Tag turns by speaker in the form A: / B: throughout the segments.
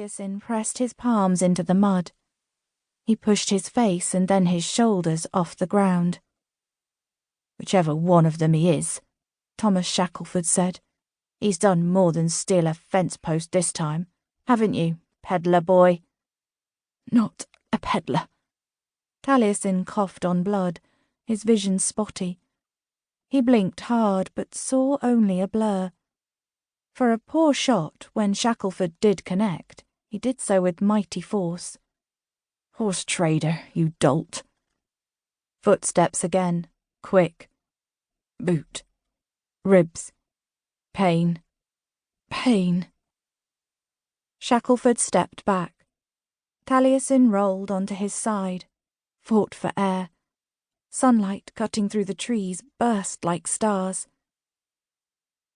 A: Taliesin pressed his palms into the mud. He pushed his face and then his shoulders off the ground.
B: "Whichever one of them he is," Thomas Shackelford said, "he's done more than steal a fence post this time, haven't you, peddler boy?"
A: "Not a peddler." Taliesin coughed on blood, his vision spotty. He blinked hard, but saw only a blur. For a poor shot, when Shackelford did connect, he did so with mighty force.
B: "Horse trader, you dolt."
A: Footsteps again, quick.
B: Boot.
A: Ribs.
B: Pain.
A: Pain. Shackelford stepped back. Taliesin rolled onto his side, fought for air. Sunlight cutting through the trees burst like stars.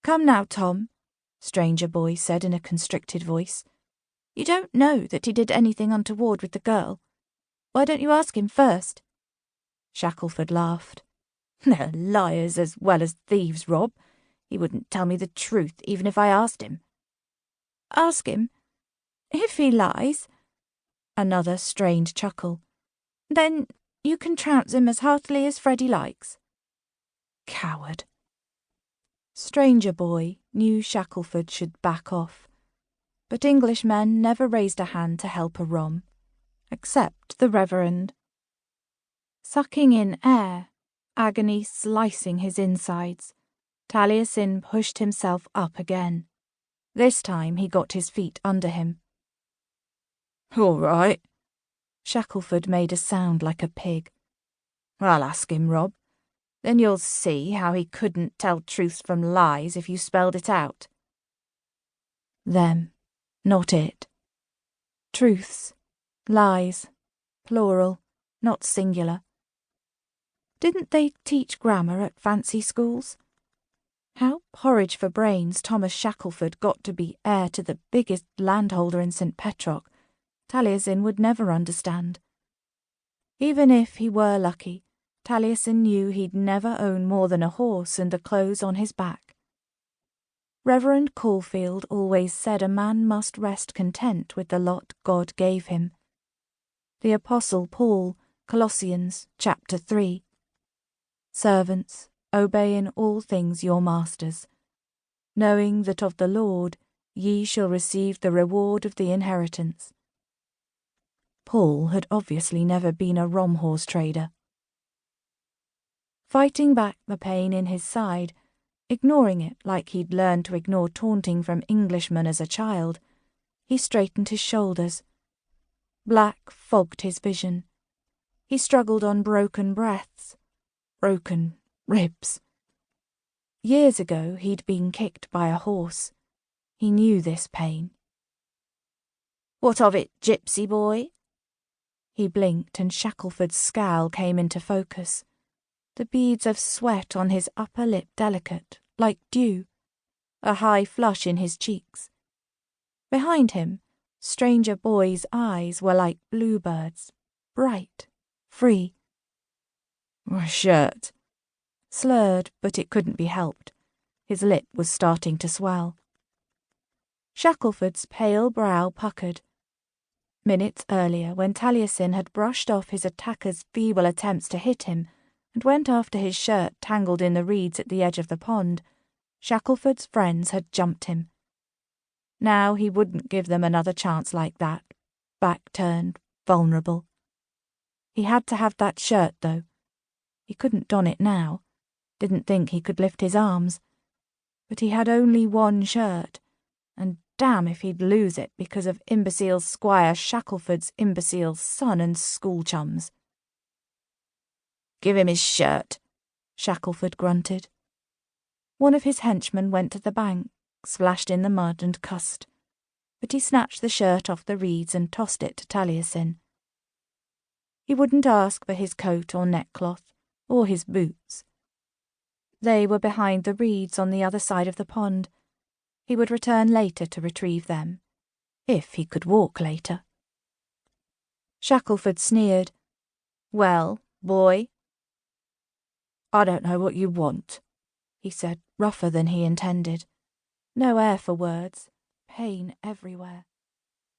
A: "Come now, Tom," Stranger Boy said in a constricted voice. "You don't know that he did anything untoward with the girl. Why don't you ask him first?" Shackelford laughed.
B: "They're liars as well as thieves, Rob. He wouldn't tell me the truth even if I asked him."
A: "Ask him? If he lies," another strained chuckle, "then you can trounce him as heartily as Freddie likes."
B: Coward.
A: Stranger Boy knew Shackelford should back off, but Englishmen never raised a hand to help a rom, except the Reverend. Sucking in air, agony slicing his insides, Taliesin pushed himself up again. This time he got his feet under him.
B: "All right."
A: Shackelford made a sound like a pig.
B: "I'll ask him, Rob. Then you'll see how he couldn't tell truths from lies if you spelled it out."
A: Them, not it. Truths, lies, plural, not singular. Didn't they teach grammar at fancy schools? How porridge for brains Thomas Shackelford got to be heir to the biggest landholder in St. Petrock, Taliesin would never understand. Even if he were lucky, Taliesin knew he'd never own more than a horse and the clothes on his back. Reverend Caulfield always said a man must rest content with the lot God gave him. The Apostle Paul, Colossians chapter 3. Servants, obey in all things your masters, knowing that of the Lord ye shall receive the reward of the inheritance. Paul had obviously never been a rom horse trader. Fighting back the pain in his side, ignoring it like he'd learned to ignore taunting from Englishmen as a child, he straightened his shoulders. Black fogged his vision. He struggled on broken breaths, broken ribs. Years ago he'd been kicked by a horse. He knew this pain.
B: "What of it, gypsy boy?"
A: He blinked and Shackelford's scowl came into focus. The beads of sweat on his upper lip delicate, like dew, a high flush in his cheeks. Behind him, Stranger Boy's eyes were like bluebirds, bright, free.
B: "My shirt."
A: Slurred, but it couldn't be helped. His lip was starting to swell. Shackelford's pale brow puckered. Minutes earlier, when Taliesin had brushed off his attacker's feeble attempts to hit him and went after his shirt tangled in the reeds at the edge of the pond, Shackelford's friends had jumped him. Now he wouldn't give them another chance like that, back-turned, vulnerable. He had to have that shirt, though. He couldn't don it now, didn't think he could lift his arms. But he had only one shirt, and damn if he'd lose it because of imbecile Squire Shackelford's imbecile son and school chums.
B: "Give him his shirt,"
A: Shackelford grunted. One of his henchmen went to the bank, splashed in the mud and cussed, but he snatched the shirt off the reeds and tossed it to Taliesin. He wouldn't ask for his coat or neckcloth, or his boots. They were behind the reeds on the other side of the pond. He would return later to retrieve them, if he could walk later. Shackelford sneered. "Well, boy?"
B: "I don't know what you want,"
A: he said, rougher than he intended. No air for words, pain everywhere.